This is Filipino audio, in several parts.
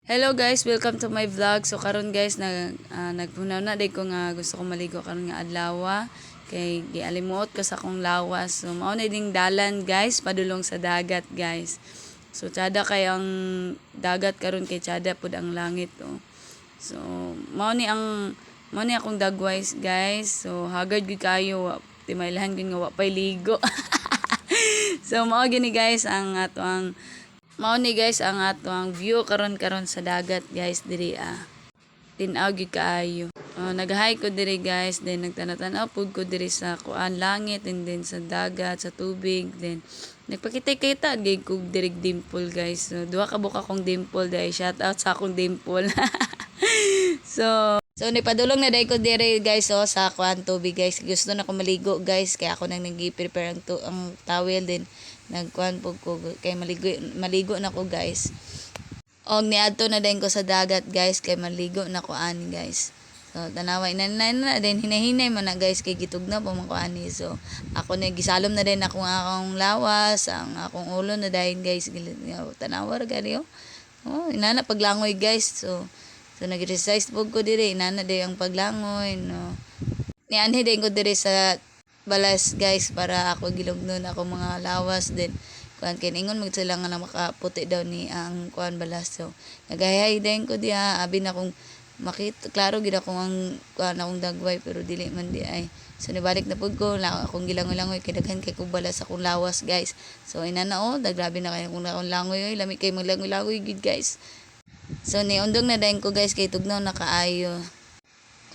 Hello guys, welcome to my vlog. So karon guys nagpunaw na day ko nga gusto kong maligo karon nga adlaw kay gialimuot ko sa akong lawas. So mao na ding dalan guys padulong sa dagat guys. So tiada kay ang dagat karon kay tiada pud ang langit oh. So mao ni akong dagways guys. So hagard gyud kayo timaylahan gyud nga wa pay ligo. So mao gini guys ang ato ang view karon sa dagat guys diri Tinaw gyud kaayo. Nagahay ko diri guys, then nagtanatan-aw pud ko diri sa kuan langit and then sa dagat, sa tubig, then nagpakita-kita gyud ko diri dimple guys. So duha ka buka kong dimple dai, shout out sa akong dimple. So nipadulong na dai ko diri guys sa kuan tubig guys. Gusto na ko maligo guys kaya ako nang nagi-prepare ang towel din nagkuan po ko kay maligo na ko guys. Og niadto na din ko sa dagat guys kay maligo na ko ani guys. So tanaway na din hinahinay man na guys kay gitugna pa man ko ani. So ako na gisalom na din akong lawas, ang akong ulo na dayon guys. Tanawar gani oh. Inana paglangoy guys. So nag-exercise po ko diri inana day ang paglangoy no. Nianhi din ko diri sa balas guys para ako gilugnon ako mga lawas din kuan kay ingon mag sila nga na makaputi daw ni ang kuan balas. So nagahay din ko diha abi na kung makita klaro gid ako ang kuan akong dagway pero dili man di ay. So nibalik na pud ko akong gilangoy-langoy kay daghan kay ko balas akong lawas guys. So inana grabe na kay akong langoy lami kay maglangoy-langoy gid guys. So niundong na dayon ko guys kay tugnaw na kaayo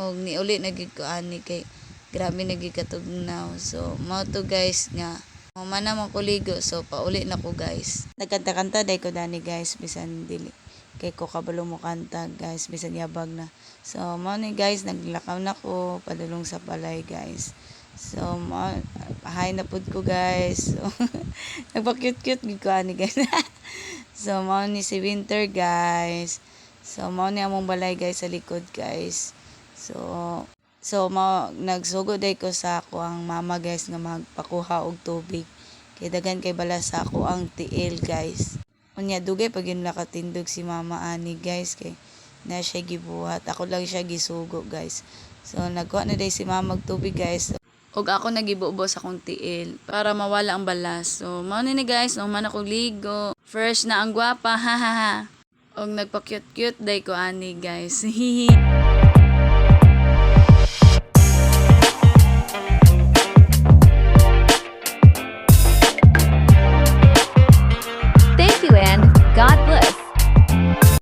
og niuli na gid ko ani kay grabe nagikatugnaw. So mao to guys nga mana man ko ligo. So pauli na ko guys. Nagkanta-kanta day ko dani guys bisan dili kay ko kabalo mo kanta guys bisan yabag na. So mao ni guys naglakaw na ko padulong sa balay guys. So pahay na pud ko guys. So nagpa-cute-cute gid ko ani guys. So mao ni si Winter guys. So mao ni among balay guys sa likod guys. So nagsugod day ko sa ako ang mama guys nga magpakuha og tubig kay daghan kay bala sa ako ang tiil guys. Unya dugay pag yun nakatindog si mama ani guys kay na siya gibuhat, ako lang siya gisugo guys. So nagkuha na day si mama og tubig guys og ako nagibubo sa akong tiil para mawala ang balas. So mao ni guys nung man ako ligo first na ang gwapa ha. Og nagpa-cute-cute day ko ani guys.